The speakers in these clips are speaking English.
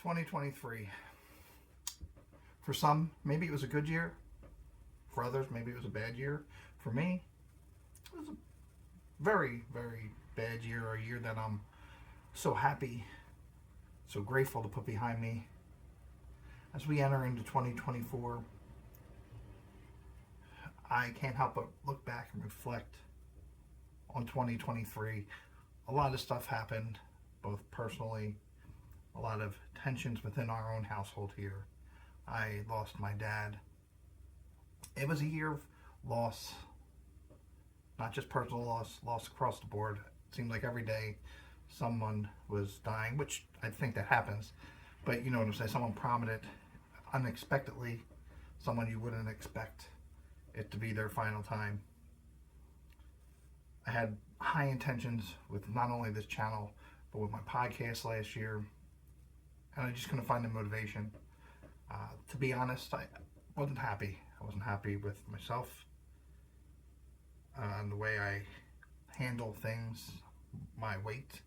2023. For some, maybe it was a good year. For others, maybe it was a bad year. For me, it was a very, very bad year, a year that I'm so happy, so grateful to put behind me. As we enter into 2024, I can't help but look back and reflect on 2023. A lot of stuff happened, both personally, a lot of tensions within our own household here. I lost my dad. It was a year of loss, not just personal loss across the board. It seemed like every day someone was dying, which I think that happens. But you know what I'm saying, someone prominent, unexpectedly, someone you wouldn't expect it to be their final time. I had high intentions with not only this channel, but with my podcast last year, and I just couldn't find the motivation. To be honest, I wasn't happy. I wasn't happy with myself and the way I handle things. My weight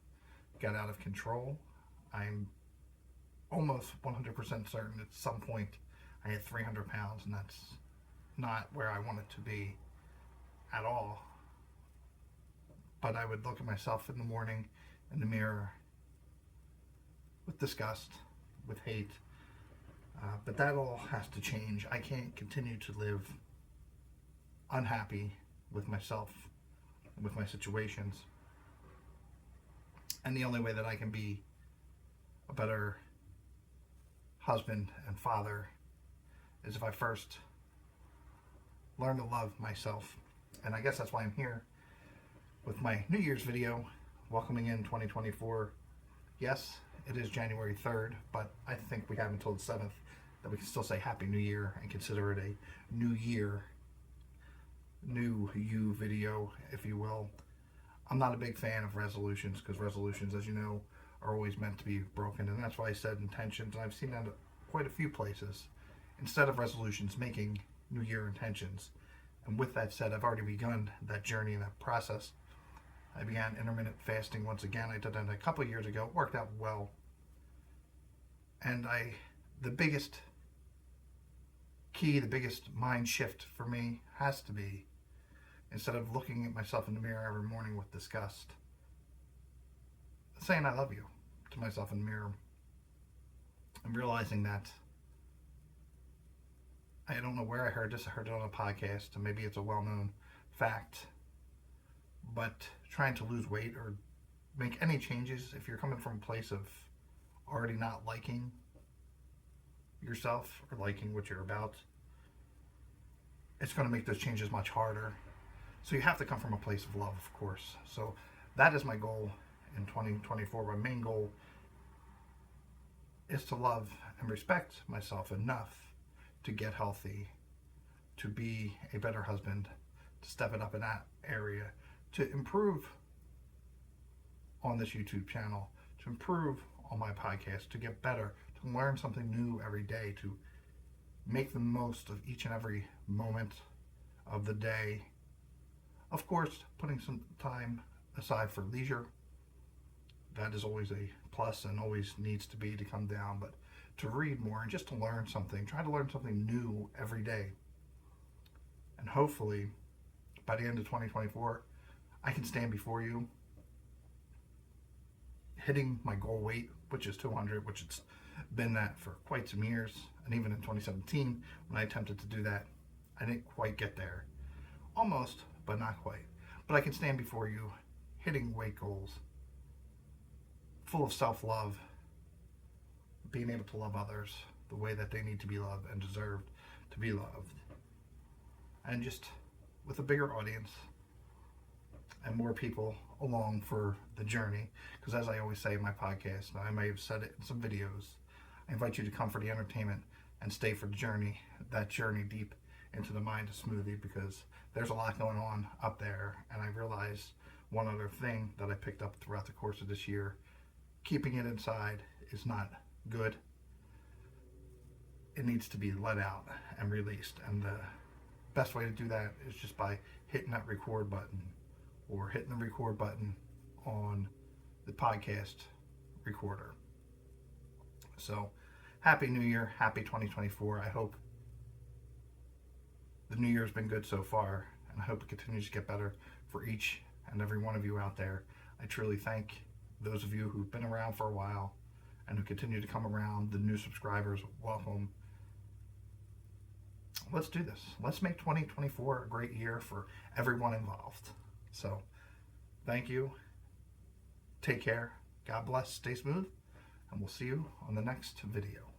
got out of control. I'm almost 100% certain at some point I hit 300 pounds, and that's not where I want it to be at all. But I would look at myself in the morning in the mirror with disgust, with hate. But that all has to change. I can't continue to live unhappy with myself, with my situations. And the only way that I can be a better husband and father is if I first learn to love myself. And I guess that's why I'm here with my New Year's video, welcoming in 2024. Yes, it is January 3rd, but I think we have until the 7th that we can still say Happy New Year and consider it a new year, new you video, if you will. I'm not a big fan of resolutions, because resolutions, as you know, are always meant to be broken, and that's why I said intentions, and I've seen that at quite a few places. Instead of resolutions, making New Year intentions. And with that said, I've already begun that journey, that process. I began intermittent fasting once again. I did that a couple of years ago. It worked out well. And the biggest key, the biggest mind shift for me has to be, instead of looking at myself in the mirror every morning with disgust, saying I love you to myself in the mirror. I'm realizing that I don't know where I heard this. I heard it on a podcast, and maybe it's a well-known fact. But trying to lose weight or make any changes, if you're coming from a place of already not liking yourself or liking what you're about, it's going to make those changes much harder. So you have to come from a place of love, of course. So that is my goal in 2024. My main goal is to love and respect myself enough to get healthy, to be a better husband, to step it up in that area, to improve on this YouTube channel, to improve on my podcast, to get better, to learn something new every day, to make the most of each and every moment of the day. Of course, putting some time aside for leisure. That is always a plus and always needs to be to come down, but to read more and just to learn something, try to learn something new every day. And hopefully, by the end of 2024, I can stand before you hitting my goal weight, which is 200, which it's been that for quite some years. And even in 2017, when I attempted to do that, I didn't quite get there. Almost, but not quite. But I can stand before you hitting weight goals, full of self-love, being able to love others the way that they need to be loved and deserve to be loved. And just with a bigger audience and more people along for the journey. Because as I always say in my podcast, and I may have said it in some videos, I invite you to come for the entertainment and stay for the journey, that journey deep into the mind of Smoothie, because there's a lot going on up there. And I realized one other thing that I picked up throughout the course of this year: keeping it inside is not good. It needs to be let out and released, and the best way to do that is just by hitting that record button, or hitting the record button on the podcast recorder. So, Happy New Year, happy 2024. I hope the New Year's been good so far, and I hope it continues to get better for each and every one of you out there. I truly thank those of you who've been around for a while and who continue to come around. The new subscribers, welcome. Let's do this. Let's make 2024 a great year for everyone involved. So, thank you. Take care. God bless. Stay smooth. And we'll see you on the next video.